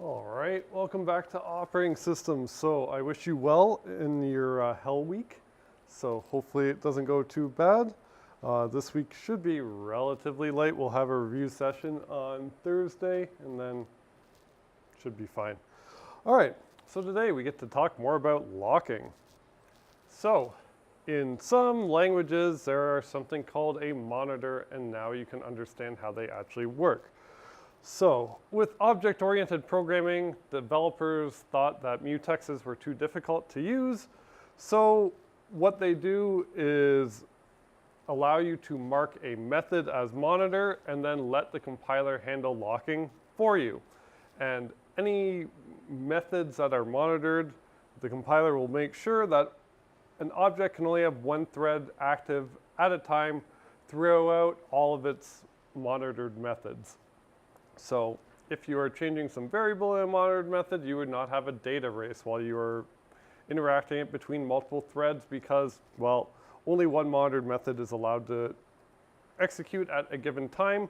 All right, welcome back to operating systems. So I wish you well in your hell week. So hopefully it doesn't go too bad. This week should be relatively light. We'll have a review session on Thursday and then should be fine. All right, so today we get to talk more about locking. So in some languages, there are something called a monitor, and now you can understand how they actually work. So with object-oriented programming, developers thought that mutexes were too difficult to use. So what they do is allow you to mark a method as monitor and then let the compiler handle locking for you. And any methods that are monitored, the compiler will make sure that an object can only have one thread active at a time throughout all of its monitored methods. So if you are changing some variable in a monitored method, you would not have a data race while you are interacting it between multiple threads because, well, only one monitored method is allowed to execute at a given time.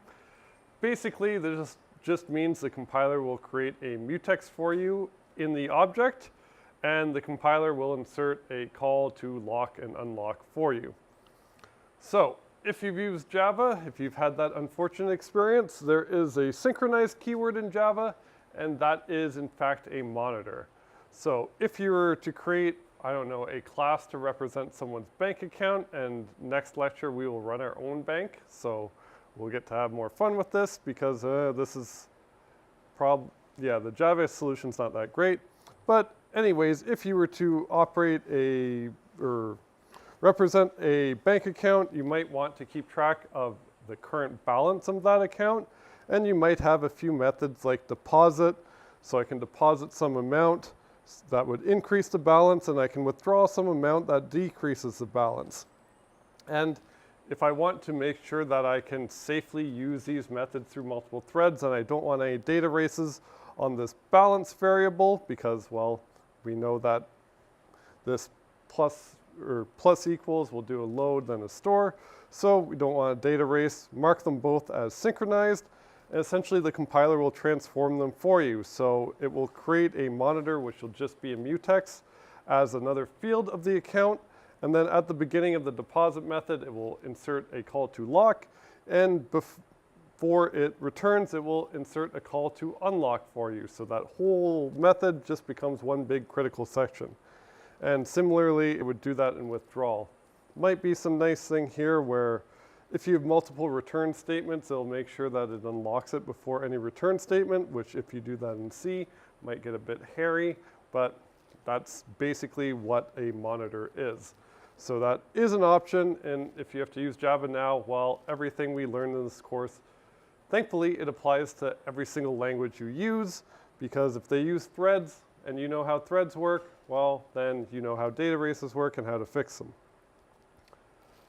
Basically, this just means the compiler will create a mutex for you in the object, and the compiler will insert a call to lock and unlock for you. So if you've used Java, if you've had that unfortunate experience, there is a synchronized keyword in Java, and that is in fact a monitor. So if you were to create, I don't know, a class to represent someone's bank account, and next lecture we will run our own bank, so we'll get to have more fun with this because this is the Java solution's not that great. But anyways, if you were to operate or represent a bank account, you might want to keep track of the current balance of that account, and you might have a few methods like deposit. So I can deposit some amount that would increase the balance, and I can withdraw some amount that decreases the balance. And if I want to make sure that I can safely use these methods through multiple threads, and I don't want any data races on this balance variable because, well, we know that this plus equals will do a load, then a store. So we don't want a data race. Mark them both as synchronized, and essentially the compiler will transform them for you. So it will create a monitor, which will just be a mutex, as another field of the account. And then at the beginning of the deposit method, it will insert a call to lock. And before it returns, it will insert a call to unlock for you. So that whole method just becomes one big critical section. And similarly, it would do that in withdrawal. Might be some nice thing here where if you have multiple return statements, it'll make sure that it unlocks it before any return statement, which if you do that in C, might get a bit hairy, but that's basically what a monitor is. So that is an option, and if you have to use Java now, well, everything we learned in this course, thankfully it applies to every single language you use, because if they use threads and you know how threads work, well, then you know how data races work and how to fix them.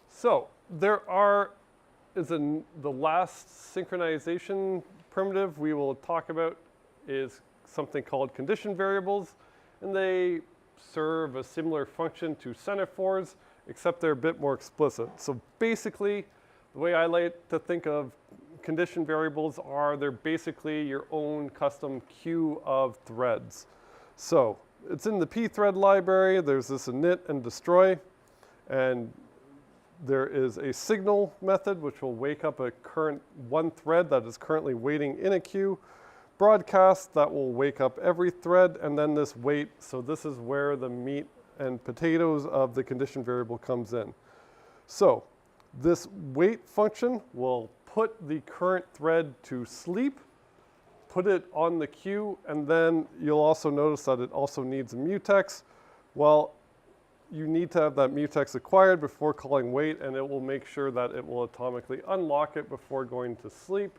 So there the last synchronization primitive we will talk about is something called condition variables, and they serve a similar function to semaphores, except they're a bit more explicit. So basically, the way I like to think of condition variables are they're basically your own custom queue of threads. So it's in the pthread library. There's this init and destroy, and there is a signal method which will wake up a current one thread that is currently waiting in a queue, broadcast that will wake up every thread, and then this wait. So this is where the meat and potatoes of the condition variable comes in. So this wait function will put the current thread to sleep, put it on the queue, and then you'll also notice that it also needs a mutex. Well, you need to have that mutex acquired before calling wait, and it will make sure that it will atomically unlock it before going to sleep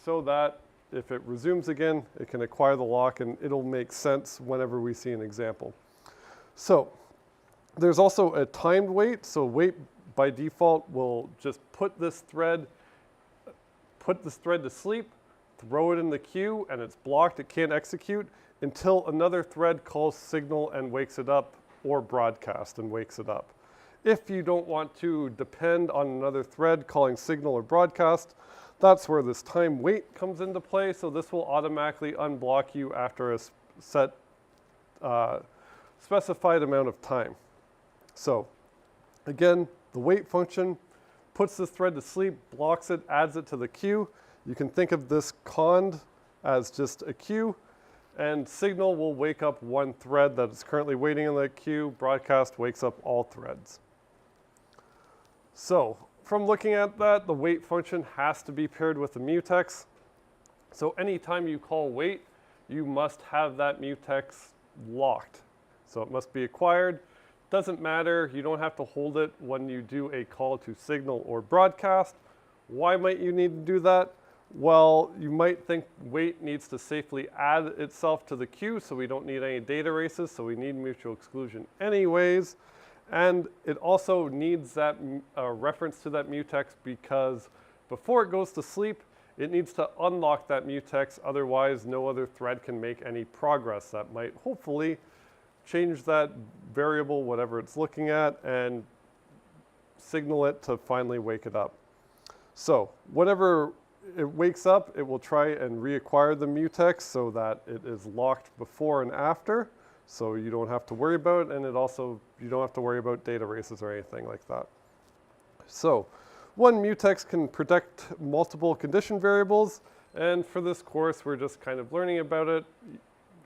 so that if it resumes again, it can acquire the lock, and it'll make sense whenever we see an example. So there's also a timed wait. So wait by default will just put this thread to sleep, throw it in the queue, and it's blocked. It can't execute until another thread calls signal and wakes it up, or broadcast and wakes it up. If you don't want to depend on another thread calling signal or broadcast, That's where this time wait comes into play. So this will automatically unblock you after a set specified amount of time. So again, the wait function puts this thread to sleep, blocks it, adds it to the queue. You can think of this cond as just a queue, and signal will wake up one thread that is currently waiting in that queue. Broadcast wakes up all threads. So from looking at that, the wait function has to be paired with the mutex. So anytime you call wait, you must have that mutex locked. So it must be acquired. Doesn't matter, you don't have to hold it when you do a call to signal or broadcast. Why might you need to do that? Well, you might think wait needs to safely add itself to the queue, so we don't need any data races, so we need mutual exclusion anyways. And it also needs that reference to that mutex because before it goes to sleep, it needs to unlock that mutex, otherwise no other thread can make any progress. That might hopefully change that variable, whatever it's looking at, and signal it to finally wake it up. So whenever it wakes up, it will try and reacquire the mutex so that it is locked before and after, so you don't have to worry about it, and it also, you don't have to worry about data races or anything like that. So one mutex can protect multiple condition variables, and for this course, we're just kind of learning about it.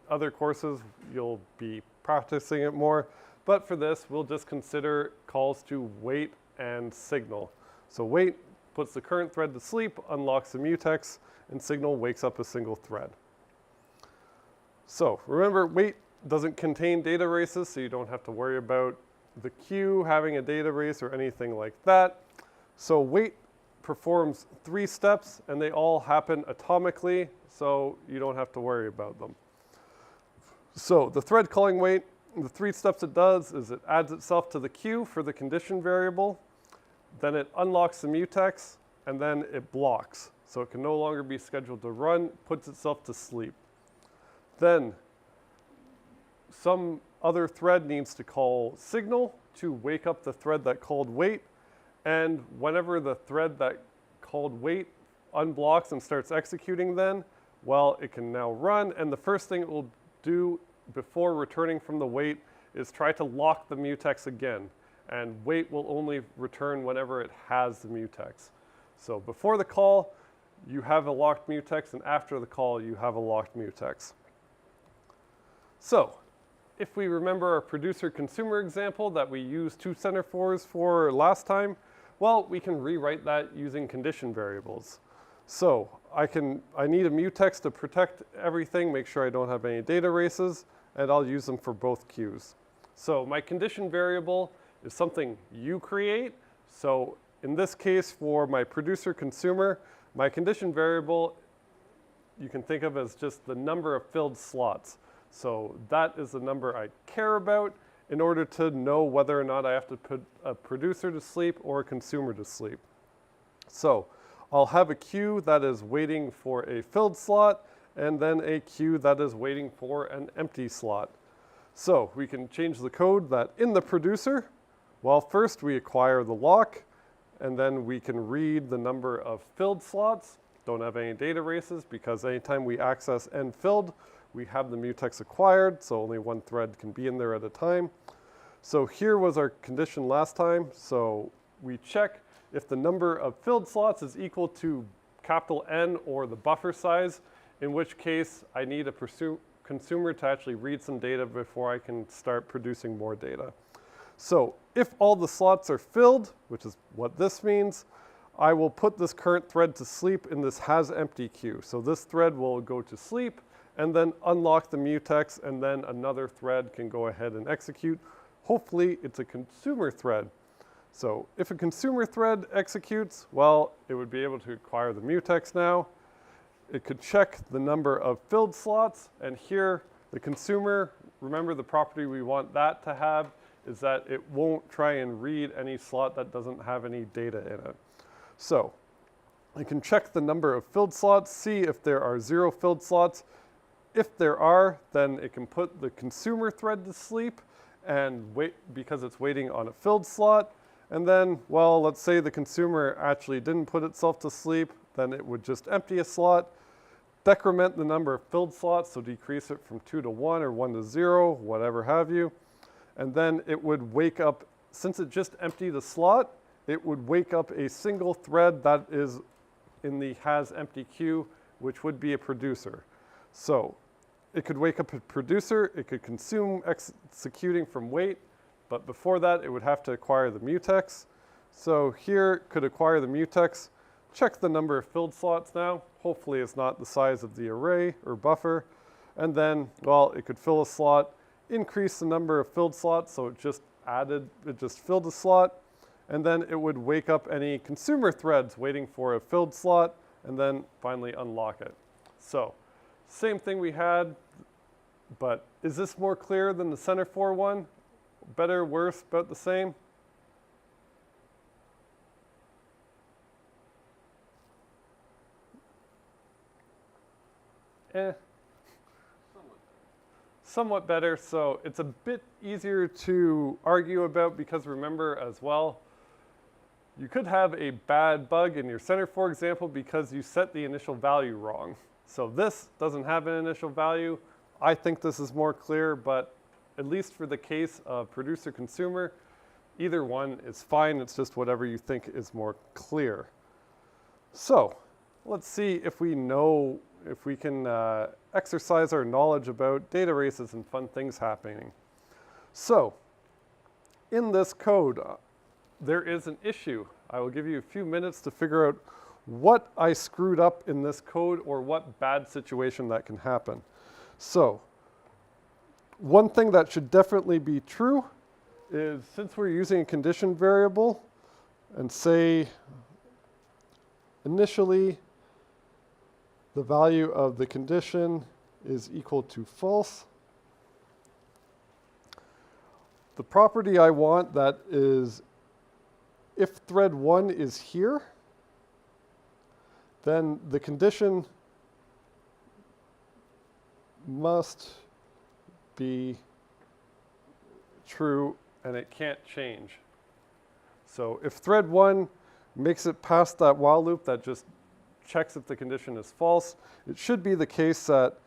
Other courses, you'll be practicing it more, but for this, we'll just consider calls to wait and signal. So wait puts the current thread to sleep, unlocks the mutex, and signal wakes up a single thread. So remember, wait doesn't contain data races, so you don't have to worry about the queue having a data race or anything like that. So wait performs 3 steps, and they all happen atomically, so you don't have to worry about them. So the thread calling wait, the 3 steps it does is it adds itself to the queue for the condition variable, then it unlocks the mutex, and then it blocks. So it can no longer be scheduled to run, puts itself to sleep. Then some other thread needs to call signal to wake up the thread that called wait, and whenever the thread that called wait unblocks and starts executing then, well, it can now run, and the first thing it will do before returning from the wait is try to lock the mutex again. And wait will only return whenever it has the mutex. So before the call, you have a locked mutex, and after the call, you have a locked mutex. So if we remember our producer-consumer example that we used 2 center-fors for last time, well, we can rewrite that using condition variables. So I need a mutex to protect everything, make sure I don't have any data races, and I'll use them for both queues. So my condition variable is something you create. So in this case, for my producer-consumer, my condition variable you can think of as just the number of filled slots. So that is the number I care about in order to know whether or not I have to put a producer to sleep or a consumer to sleep. So I'll have a queue that is waiting for a filled slot, and then a queue that is waiting for an empty slot. So we can change the code that in the producer, well, first we acquire the lock, and then we can read the number of filled slots. Don't have any data races because anytime we access n filled, we have the mutex acquired, so only one thread can be in there at a time. So here was our condition last time. So we check if the number of filled slots is equal to capital N or the buffer size, in which case I need a consumer to actually read some data before I can start producing more data. So if all the slots are filled, which is what this means, I will put this current thread to sleep in this has empty queue. So this thread will go to sleep and then unlock the mutex, and then another thread can go ahead and execute. Hopefully it's a consumer thread. So if a consumer thread executes, well, it would be able to acquire the mutex now. It could check the number of filled slots, and here the consumer, remember the property we want that to have is that it won't try and read any slot that doesn't have any data in it. So I can check the number of filled slots, see if there are 0 filled slots. If there are, then it can put the consumer thread to sleep and wait because it's waiting on a filled slot. And then, well, let's say the consumer actually didn't put itself to sleep, then it would just empty a slot, decrement the number of filled slots, so decrease it from 2 to 1 or 1 to 0, whatever have you. And then it would wake up, since it just emptied a slot, it would wake up a single thread that is in the has empty queue, which would be a producer. So it could wake up a producer, it could consume executing from wait, but before that it would have to acquire the mutex. So here it could acquire the mutex, check the number of filled slots now, hopefully it's not the size of the array or buffer, and then, well, it could fill a slot, increase the number of filled slots, so it just filled a slot, and then it would wake up any consumer threads waiting for a filled slot, and then finally unlock it. So, same thing we had, but is this more clear than the center for one? Better, worse, about the same? Somewhat better, so it's a bit easier to argue about because remember as well, you could have a bad bug in your center, for example, because you set the initial value wrong. So this doesn't have an initial value. I think this is more clear, but at least for the case of producer-consumer, either one is fine. It's just whatever you think is more clear. So let's see if we know, if we can exercise our knowledge about data races and fun things happening. So in this code, there is an issue. I will give you a few minutes to figure out what I screwed up in this code or what bad situation that can happen. So one thing that should definitely be true is since we're using a condition variable and say initially the value of the condition is equal to false, the property I want that is if thread 1 is here, then the condition must be true and it can't change. So if thread 1 makes it past that while loop that just checks if the condition is false, it should be the case that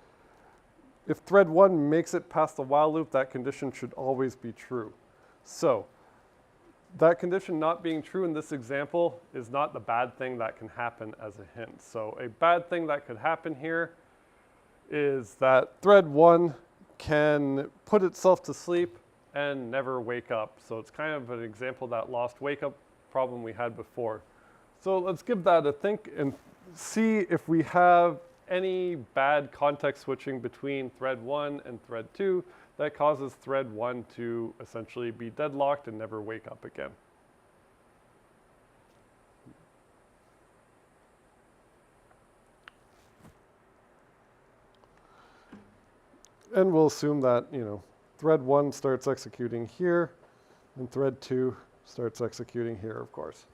if thread 1 makes it past the while loop, that condition should always be true. So that condition not being true in this example is not the bad thing that can happen as a hint. So a bad thing that could happen here is that thread 1 can put itself to sleep and never wake up. So it's kind of an example of that lost wake up problem we had before. So let's give that a think and see if we have any bad context switching between thread 1 and thread 2 that causes thread 1 to essentially be deadlocked and never wake up again. And we'll assume that, thread 1 starts executing here and thread 2 starts executing here, of course.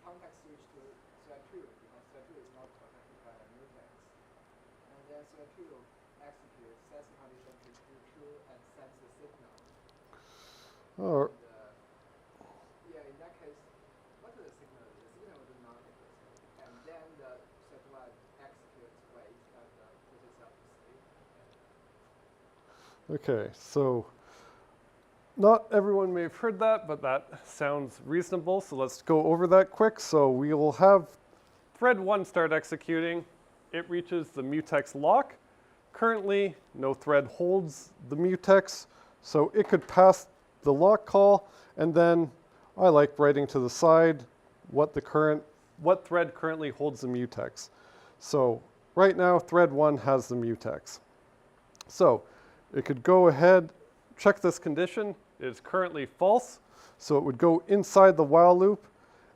Context switch to thread 2 because thread 2 is not protected by a mutex. And then thread 2 executes, sets the condition to true and sends the signal. Or yeah, in that case, what is the signal? The signal will not exist. And then the thread 1 executes, wait, and puts itself to sleep. okay, so not everyone may have heard that, but that sounds reasonable. So let's go over that quick. So we will have thread 1 start executing. It reaches the mutex lock. Currently, no thread holds the mutex, so it could pass the lock call. And then I like writing to the side what the current what thread currently holds the mutex. So right now, thread 1 has the mutex. So it could go ahead, check this condition. It is currently false, so it would go inside the while loop,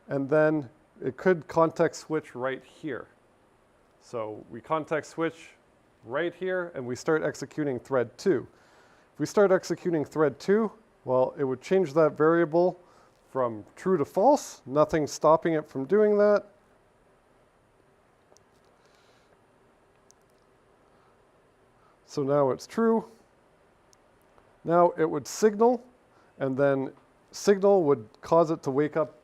and then it could context switch right here. So we context switch right here, and we start executing thread 2. If we start executing thread 2, well, it would change that variable from true to false, nothing stopping it from doing that. So now it's true. Now it would signal, and then signal would cause it to wake up.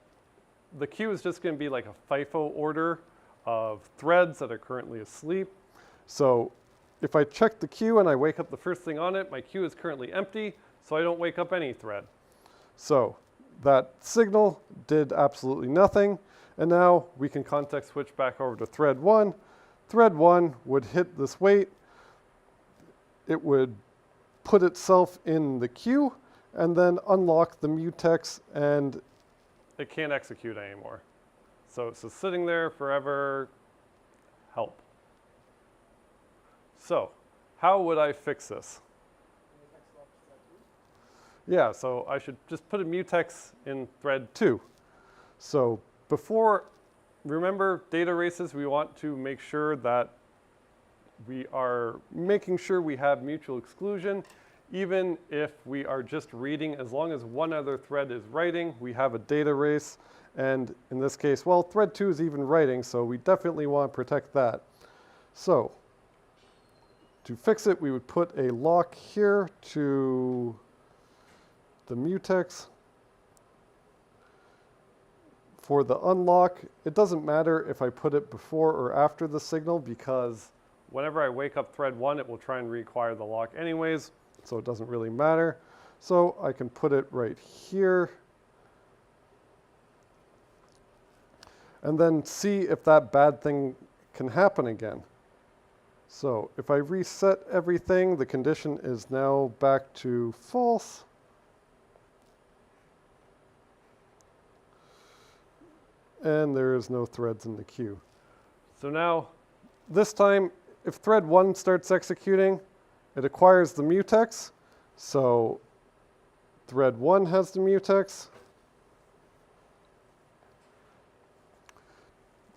The queue is just going to be like a FIFO order of threads that are currently asleep. So if I check the queue and I wake up the first thing on it, my queue is currently empty, so I don't wake up any thread. So that signal did absolutely nothing, and now we can context switch back over to thread 1. Thread 1 would hit this wait. It would put itself in the queue and then unlock the mutex, and it can't execute anymore. So it's just sitting there forever. Help. So how would I fix this? Yeah, so I should just put a mutex in thread 2. So before, remember data races, we want to make sure that we are making sure we have mutual exclusion. Even if we are just reading, as long as one other thread is writing, we have a data race. And in this case, well, thread 2 is even writing, so we definitely want to protect that. So to fix it, we would put a lock here to the mutex. For the unlock, it doesn't matter if I put it before or after the signal, because whenever I wake up thread 1, it will try and require the lock anyways, so it doesn't really matter. So I can put it right here, and then see if that bad thing can happen again. So if I reset everything, the condition is now back to false. And there is no threads in the queue. So now, this time, if thread 1 starts executing, it acquires the mutex. So thread 1 has the mutex.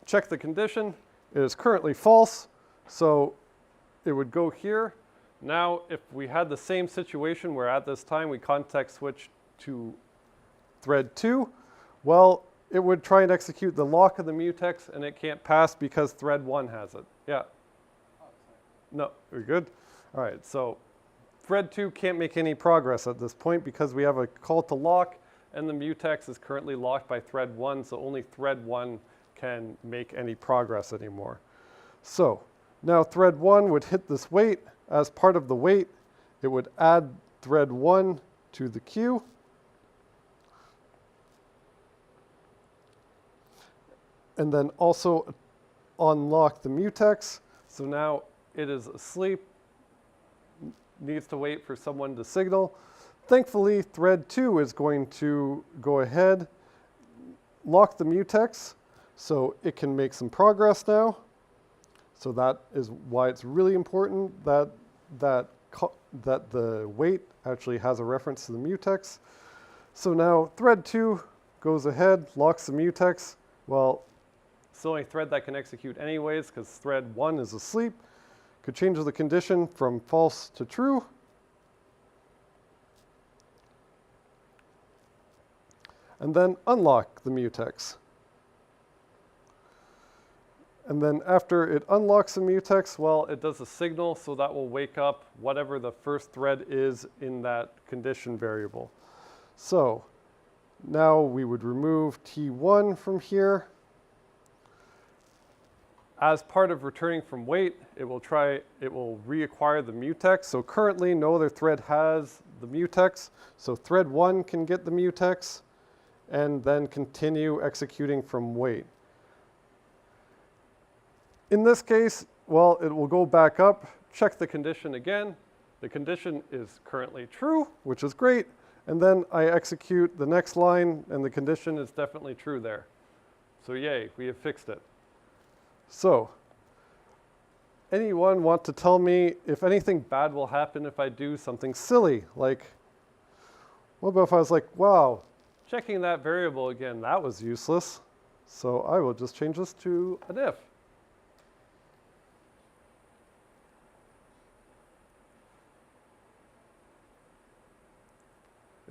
Check the condition. It is currently false, so it would go here. Now, if we had the same situation where at this time we context switch to thread 2, well, it would try and execute the lock of the mutex, and it can't pass because thread 1 has it. Yeah? No, we're good? All right, so thread 2 can't make any progress at this point because we have a call to lock, and the mutex is currently locked by thread 1, so only thread 1 can make any progress anymore. So now thread 1 would hit this wait. As part of the wait, it would add thread 1 to the queue. And then also unlock the mutex. So now it is asleep, needs to wait for someone to signal. Thankfully, thread 2 is going to go ahead, lock the mutex, so it can make some progress now. So that is why it's really important that the wait actually has a reference to the mutex. So now thread 2 goes ahead, locks the mutex. Well, it's the only thread that can execute anyways because thread 1 is asleep. Could change the condition from false to true. And then unlock the mutex. And then after it unlocks the mutex, well, it does a signal, so that will wake up whatever the first thread is in that condition variable. So now we would remove T1 from here. As part of returning from wait, it will reacquire the mutex. So currently no other thread has the mutex. So thread 1 can get the mutex and then continue executing from wait. In this case, well, it will go back up, check the condition again. The condition is currently true, which is great. And then I execute the next line and the condition is definitely true there. So yay, we have fixed it. So, anyone want to tell me if anything bad will happen if I do something silly? Like, what about if I was like, wow, checking that variable again, that was useless. So I will just change this to an if.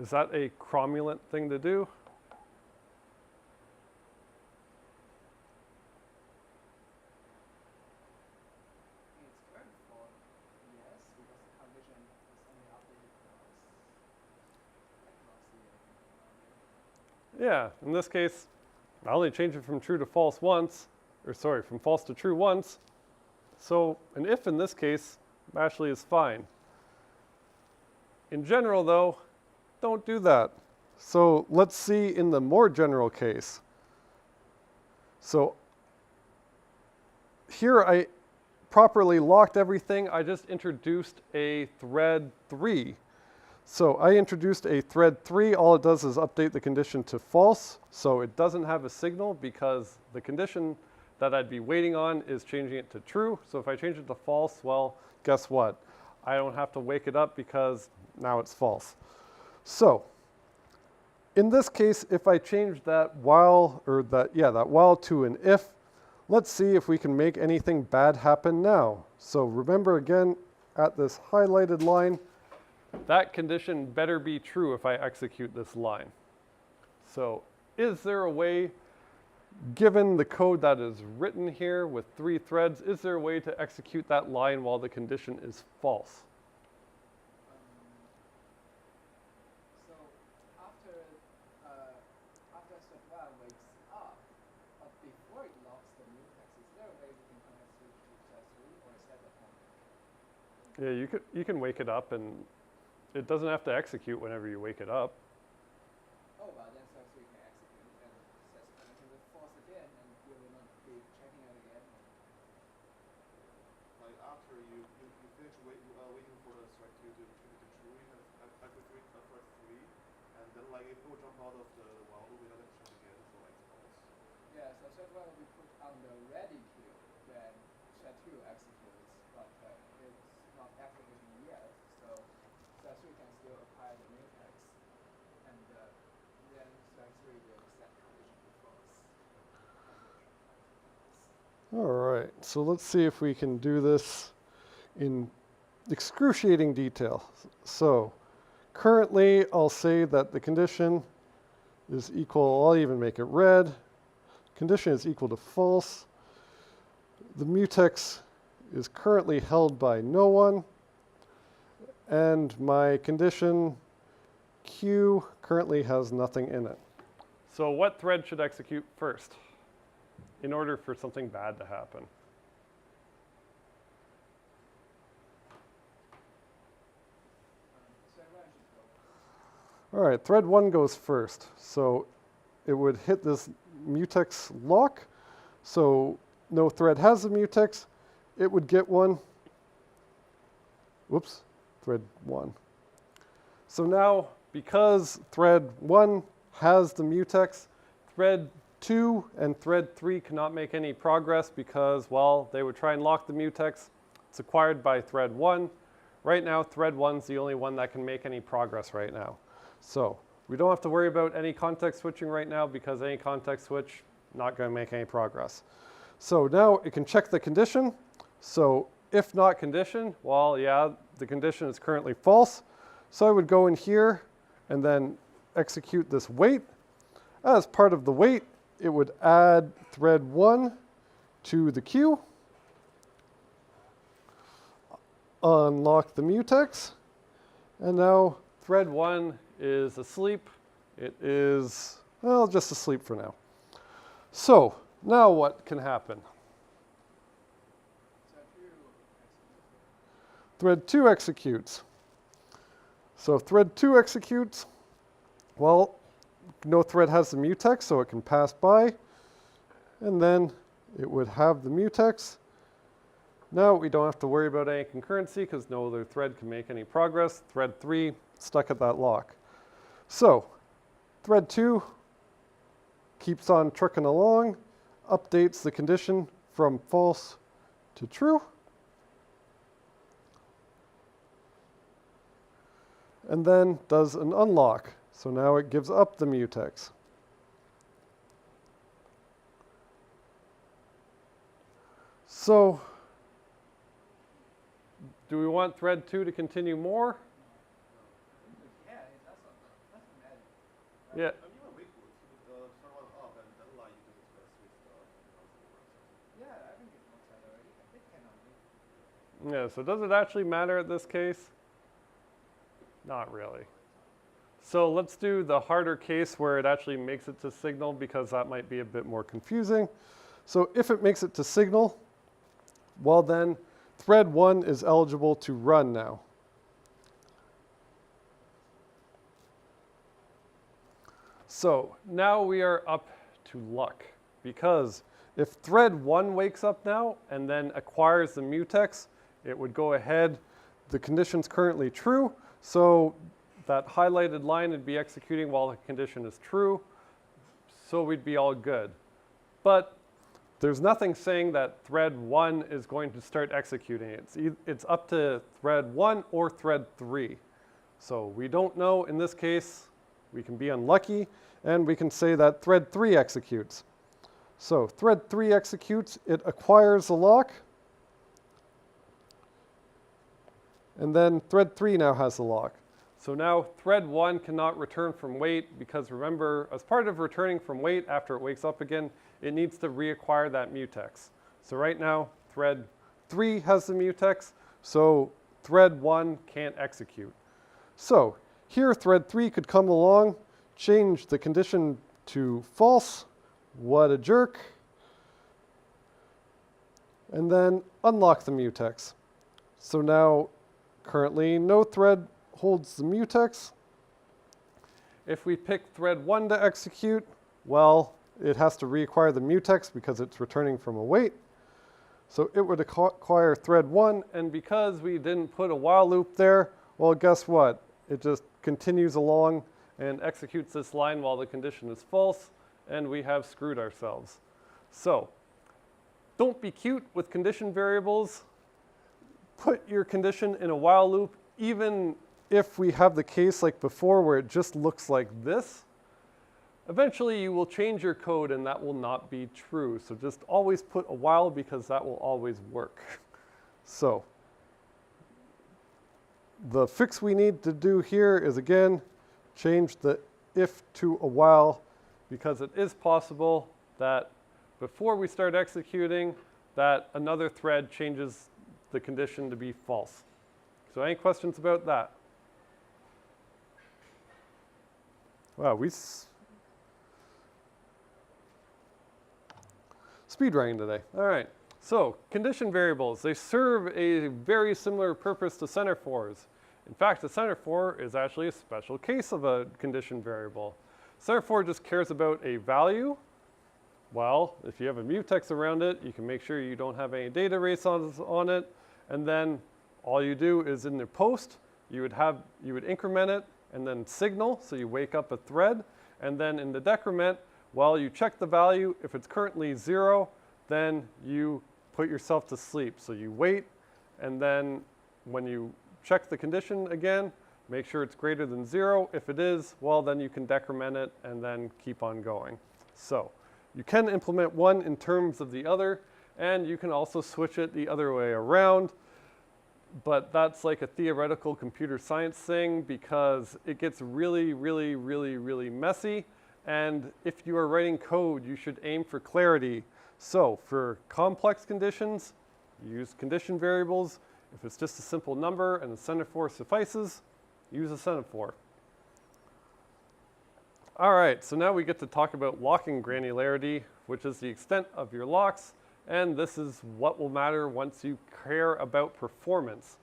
Is that a cromulent thing to do? It's very for yes, because the condition is only updated once. I cannot see anything around it. Yeah, in this case, I only change it from true to false once, or sorry, from false to true once. So an if in this case actually is fine. In general though, don't do that. So let's see in the more general case. So here I properly locked everything. I just introduced a thread 3. So I introduced a thread 3. All it does is update the condition to false. So it doesn't have a signal because the condition that I'd be waiting on is changing it to true. So if I change it to false, well, guess what? I don't have to wake it up because now it's false. So in this case, if I change that while, or that while to an if, let's see if we can make anything bad happen now. So remember again, at this highlighted line, that condition better be true if I execute this line. So is there a way, given the code that is written here with 3 threads, is there a way to execute that line while the condition is false? So after step 1 wakes up, but before it locks the mutex, is there a way we can kind of switch to step 3 or set the point? Yeah, you can wake it up and it doesn't have to execute whenever you wake it up. Oh, well, then step 3 can execute and set the point to false again, and you will not be checking it again. Like after you finish waiting for the thread to turn to true, you can execute thread 3, and then like it will jump out of the while loop without action again, so like false. Yeah, so step 1 will be put on the ready queue when step 2 executes, but it's not executing yet, so step 3 can still apply the mutex, and then step 3 will set condition to false. All right, so let's see if we can do this in excruciating detail. So currently, I'll say that the condition is equal, I'll even make it red. Condition is equal to false. The mutex is currently held by no one. And my condition Q currently has nothing in it. So what thread should execute first in order for something bad to happen? Step 1 should go. All right, thread 1 goes first. So it would hit this mutex lock. So no thread has a mutex. It would get one. Whoops, thread 1. So now, because thread 1 has the mutex, thread 2 and thread 3 cannot make any progress because, well, they would try and lock the mutex. It's acquired by thread 1. Right now, thread 1's the only one that can make any progress right now. So we don't have to worry about any context switching right now because any context switch, not going to make any progress. So now it can check the condition. So if not condition, well, yeah, the condition is currently false. So I would go in here and then execute this wait. As part of the wait, it would add thread 1 to the queue, unlock the mutex, and now thread 1 is asleep. It is, well, just asleep for now. So now what can happen? Step 2 executes. Thread 2 executes. So if thread 2 executes, well, no thread has the mutex, so it can pass by, and then it would have the mutex. Now we don't have to worry about any concurrency because no other thread can make any progress. Thread 3 stuck at that lock. So thread 2 keeps on trucking along, updates the condition from false to true. And then does an unlock. So now it gives up the mutex. So do we want thread 2 to continue more? Yeah, that's a matter. Yeah. I mean, even wait for it. Start one up and then like you can discuss with the Yeah, I think it's more better. It cannot be. Yeah, so does it actually matter at this case? Not really. So let's do the harder case where it actually makes it to signal, because that might be a bit more confusing. So if it makes it to signal, well then, thread 1 is eligible to run now. So now we are up to luck, because if thread 1 wakes up now and then acquires the mutex, it would go ahead. The condition's currently true, so that highlighted line would be executing while the condition is true, so we'd be all good. But there's nothing saying that thread 1 is going to start executing. It's up to thread 1 or thread 3. So we don't know. In this case, we can be unlucky, and we can say that thread 3 executes. So thread 3 executes, it acquires the lock, and then thread 3 now has the lock. So now thread 1 cannot return from wait, because remember, as part of returning from wait after it wakes up again, it needs to reacquire that mutex. So right now, thread 3 has the mutex, so thread 1 can't execute. So here thread 3 could come along, change the condition to false, what a jerk, and then unlock the mutex. So now currently no thread holds the mutex. If we pick thread 1 to execute, well, it has to reacquire the mutex because it's returning from a wait. So it would acquire thread 1, and because we didn't put a while loop there, well, guess what? It just continues along and executes this line while the condition is false, and we have screwed ourselves. So don't be cute with condition variables. Put your condition in a while loop, even if we have the case like before where it just looks like this. Eventually you will change your code and that will not be true. So just always put a while, because that will always work. So the fix we need to do here is, again, change the if to a while, because it is possible that before we start executing, that another thread changes the condition to be false. So any questions about that? Wow, speed running today. All right. So condition variables, they serve a very similar purpose to center-fors. In fact, a center-for is actually a special case of a condition variable. Center-for just cares about a value. Well, if you have a mutex around it, you can make sure you don't have any data race on it. And then all you do is in the post, you would increment it and then signal, so you wake up a thread. And then in the decrement, well, you check the value. If it's currently 0, then you put yourself to sleep. So you wait, and then when you check the condition again, make sure it's greater than 0. If it is, well, then you can decrement it and then keep on going. So you can implement one in terms of the other, and you can also switch it the other way around. But that's like a theoretical computer science thing, because it gets really, really, really, really messy. And if you are writing code, you should aim for clarity. So for complex conditions, use condition variables. If it's just a simple number and the center-for suffices, use a center-for. All right, so now we get to talk about locking granularity, which is the extent of your locks. And this is what will matter once you care about performance.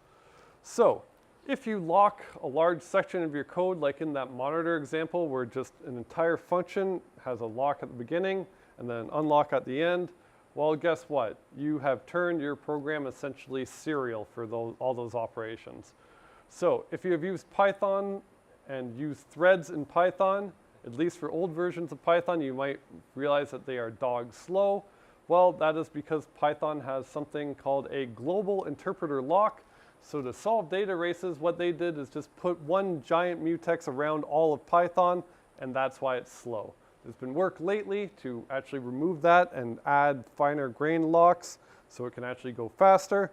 So if you lock a large section of your code, like in that monitor example, where just an entire function has a lock at the beginning and then an unlock at the end, well, guess what? You have turned your program essentially serial for all those operations. So if you have used Python and used threads in Python, at least for old versions of Python, you might realize that they are dog slow. Well, that is because Python has something called a global interpreter lock. So to solve data races, what they did is just put one giant mutex around all of Python, and that's why it's slow. There's been work lately to actually remove that and add finer grain locks so it can actually go faster.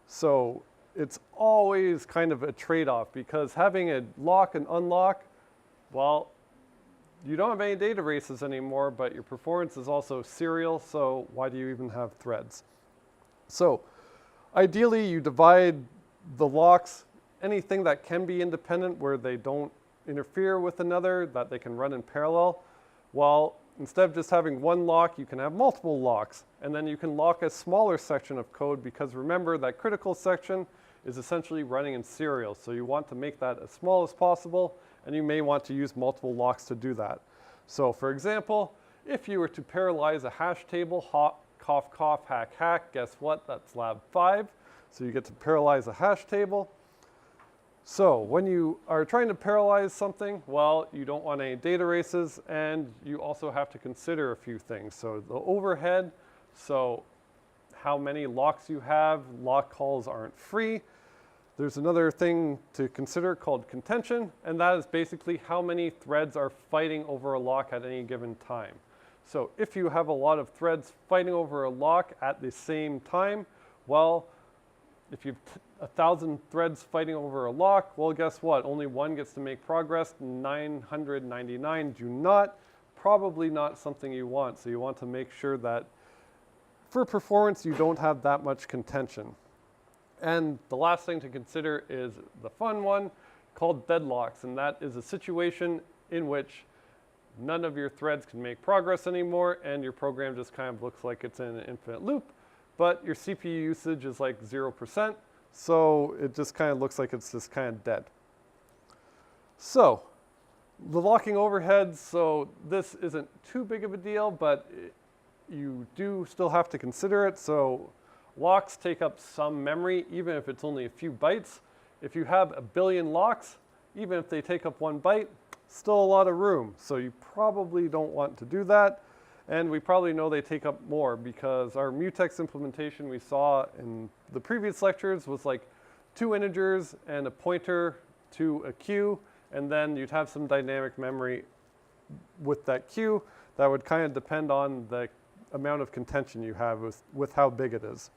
So it's always kind of a trade-off, because having a lock and unlock, well, you don't have any data races anymore, but your performance is also serial, so why do you even have threads? So ideally, you divide the locks, anything that can be independent where they don't interfere with another, that they can run in parallel. Well, instead of just having one lock, you can have multiple locks, and then you can lock a smaller section of code, because remember that critical section is essentially running in serial. So you want to make that as small as possible, and you may want to use multiple locks to do that. So for example, if you were to parallelize a hash table, cough, cough, hack, hack, guess what? That's lab 5. So you get to parallelize a hash table. So when you are trying to parallelize something, well, you don't want any data races, and you also have to consider a few things. So the overhead, so how many locks you have, lock calls aren't free. There's another thing to consider called contention, and that is basically how many threads are fighting over a lock at any given time. So if you have a lot of threads fighting over a lock at the same time, well, if you have 1,000 threads fighting over a lock, well, guess what? Only one gets to make progress, 999 do not. Probably not something you want. So you want to make sure that for performance, you don't have that much contention. And the last thing to consider is the fun one called deadlocks. And that is a situation in which none of your threads can make progress anymore, and your program just kind of looks like it's in an infinite loop, but your CPU usage is like 0%. So it just kind of looks like it's just kind of dead. So the locking overheads, so this isn't too big of a deal, but you do still have to consider it. So locks take up some memory, even if it's only a few bytes. If you have a billion locks, even if they take up 1 byte, still a lot of room. So you probably don't want to do that. And we probably know they take up more, because our mutex implementation we saw in the previous lectures was like 2 integers and a pointer to a queue, and then you'd have some dynamic memory with that queue that would kind of depend on the amount of contention you have with how big it is.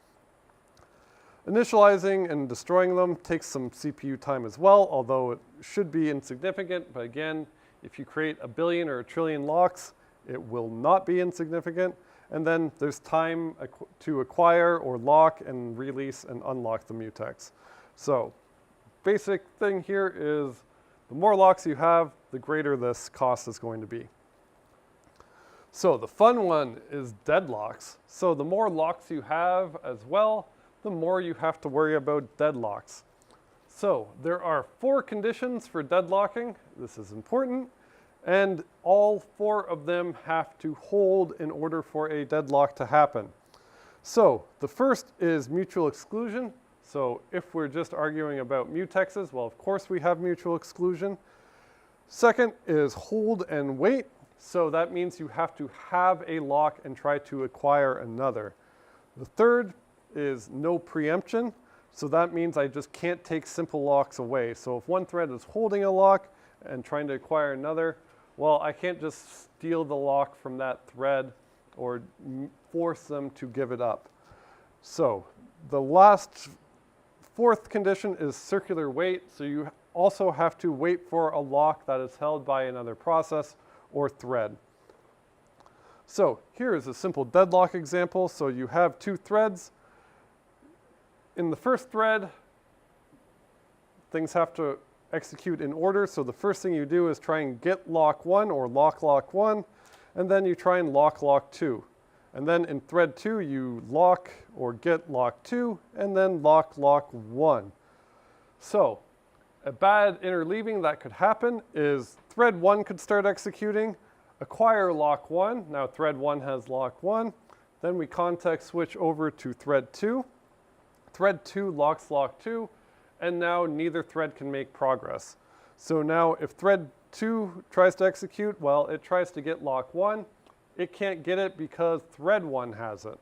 Initializing and destroying them takes some CPU time as well, although it should be insignificant. But again, if you create a billion or a trillion locks, it will not be insignificant. And then there's time to acquire or lock and release and unlock the mutex. So basic thing here is the more locks you have, the greater this cost is going to be. So the fun one is deadlocks. So the more locks you have as well, the more you have to worry about deadlocks. So there are 4 conditions for deadlocking. This is important. And all 4 of them have to hold in order for a deadlock to happen. So the first is mutual exclusion. So if we're just arguing about mutexes, well, of course we have mutual exclusion. Second is hold and wait. So that means you have to have a lock and try to acquire another. The third is no preemption. So that means I just can't take simple locks away. So if one thread is holding a lock and trying to acquire another, well, I can't just steal the lock from that thread or force them to give it up. So the last 4th condition is circular wait. So you also have to wait for a lock that is held by another process or thread. So here is a simple deadlock example. So you have 2 threads. In the first thread, things have to execute in order. So the first thing you do is try and get lock 1 or lock 1, and then you try and lock 2. And then in thread 2, you lock or get lock 2, and then lock 1. So a bad interleaving that could happen is thread 1 could start executing, acquire lock 1. Now thread 1 has lock 1. Then we context switch over to thread 2. Thread 2 locks lock 2, and now neither thread can make progress. So now if thread 2 tries to execute, well, it tries to get lock 1. It can't get it because thread 1 has it.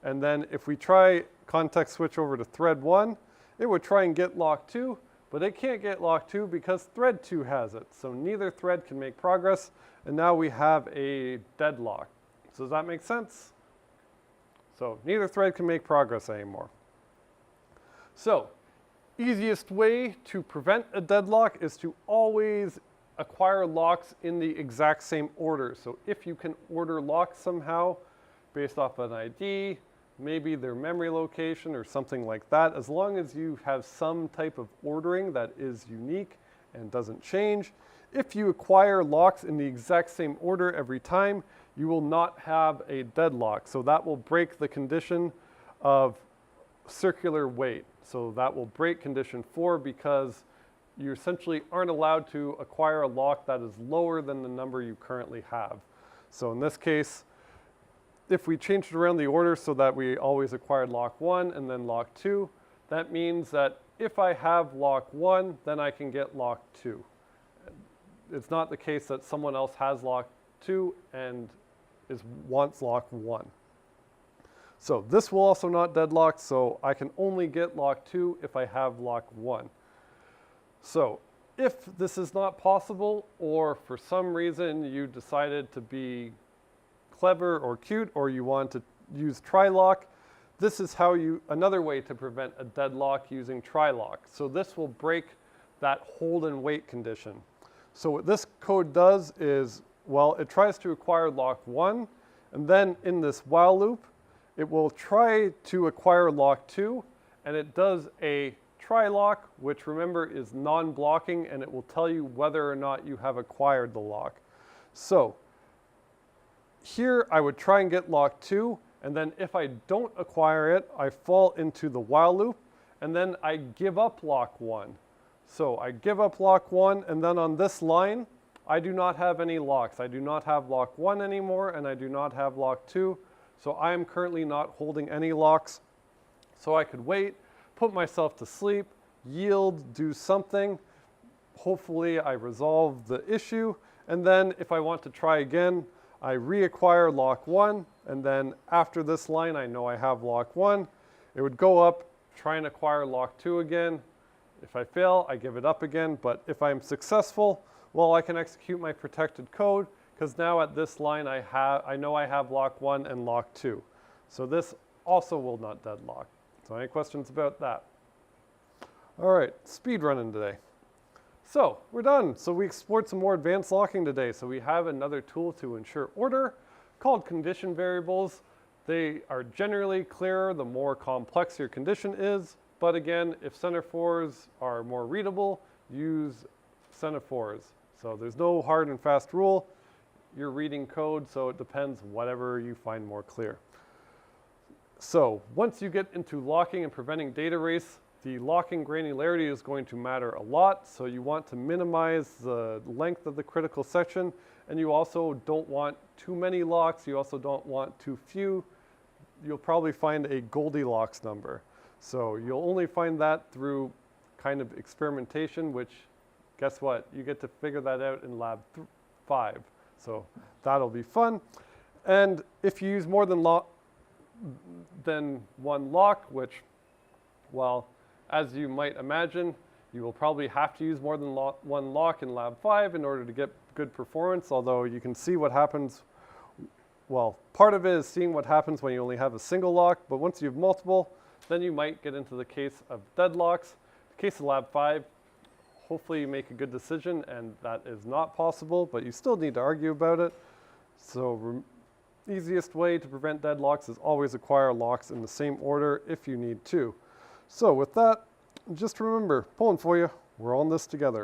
And then if we try context switch over to thread 1, it would try and get lock 2, but it can't get lock 2 because thread 2 has it. So neither thread can make progress, and now we have a deadlock. So does that make sense? So neither thread can make progress anymore. So easiest way to prevent a deadlock is to always acquire locks in the exact same order. So if you can order locks somehow based off an ID, maybe their memory location or something like that, as long as you have some type of ordering that is unique and doesn't change, if you acquire locks in the exact same order every time, you will not have a deadlock. So that will break the condition of circular weight. So that will break condition 4 because you essentially aren't allowed to acquire a lock that is lower than the number you currently have. So in this case, if we changed around the order so that we always acquired lock 1 and then lock 2, that means that if I have lock 1, then I can get lock 2. It's not the case that someone else has lock 2 and wants lock 1. So this will also not deadlock, so I can only get lock 2 if I have lock 1. So if this is not possible, or for some reason you decided to be clever or cute, or you want to use tri-lock, this is how another way to prevent a deadlock using tri-lock. So this will break that hold and wait condition. So what this code does is, well, it tries to acquire lock 1, and then in this while loop, it will try to acquire lock 2, and it does a tri-lock, which remember is non-blocking, and it will tell you whether or not you have acquired the lock. So here I would try and get lock 2, and then if I don't acquire it, I fall into the while loop, and then I give up lock 1. So I give up lock 1, and then on this line, I do not have any locks. I do not have lock 1 anymore, and I do not have lock 2. So I am currently not holding any locks. So I could wait, put myself to sleep, yield, do something. Hopefully I resolve the issue. And then if I want to try again, I reacquire lock 1. And then after this line, I know I have lock 1. It would go up, try and acquire lock 2 again. If I fail, I give it up again. But if I'm successful, well, I can execute my protected code, because now at this line I know I have lock 1 and lock 2. So this also will not deadlock. So any questions about that? All right, speed running today. So we're done. So we explored some more advanced locking today. So we have another tool to ensure order called condition variables. They are generally clearer the more complex your condition is. But again, if semaphores are more readable, use semaphores. So there's no hard and fast rule. You're reading code, so it depends whatever you find more clear. So once you get into locking and preventing data race, the locking granularity is going to matter a lot. So you want to minimize the length of the critical section, and you also don't want too many locks. You also don't want too few. You'll probably find a Goldilocks number. So you'll only find that through kind of experimentation, which guess what? You get to figure that out in lab 5. So that'll be fun. And if you use more than one lock, which, well, as you might imagine, you will probably have to use more than one lock in lab 5 in order to get good performance, although you can see what happens. Well, part of it is seeing what happens when you only have a single lock, but once you have multiple, then you might get into the case of deadlocks. In the case of lab 5, hopefully you make a good decision, and that is not possible, but you still need to argue about it. So easiest way to prevent deadlocks is always acquire locks in the same order if you need to. So with that, just remember, pulling for you, we're all in this together.